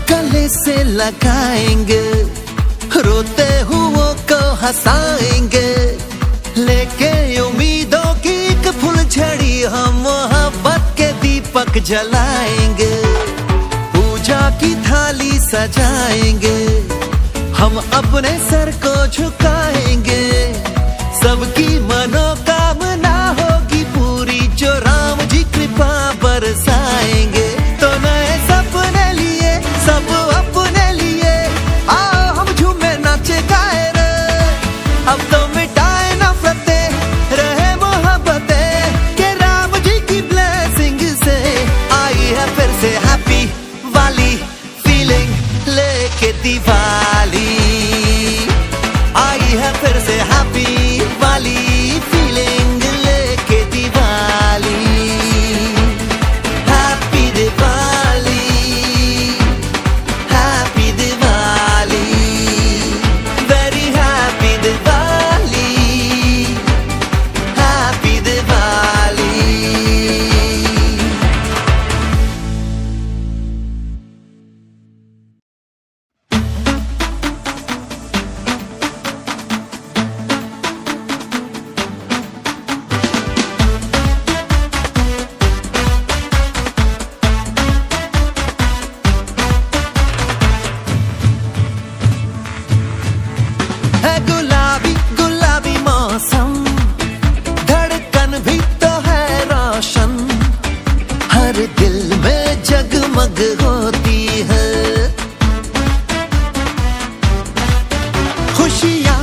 गले से लगाएंगे, रोते हुओं को हंसाएंगे, लेके उम्मीदों की एक फुलझड़ी हम मोहब्बत के दीपक जलाएंगे। पूजा की थाली सजाएंगे, हम अपने सर को झुकाएंगे, सबकी मनोकामना होगी पूरी जो राम जी कृपा बरसाएंगे। तो नए सपने लिए सब अपने लिए, आओ हम झूमे नाचे गाए रे, अब तो मिटाए नफरतें रहे मोहब्बतें, के राम जी की ब्लेसिंग से आई है फिर से हैप्पी वाली फीलिंग, लेके दिवाली आई है फिर से हैप्पी वाली फीलिंग, लेके Diwali. Happy Diwali, happy Diwali, very happy Diwali, happy Diwali. है गुलाबी गुलाबी मौसम, धड़कन भी तो है रोशन, हर दिल में जगमग होती है खुशियाँ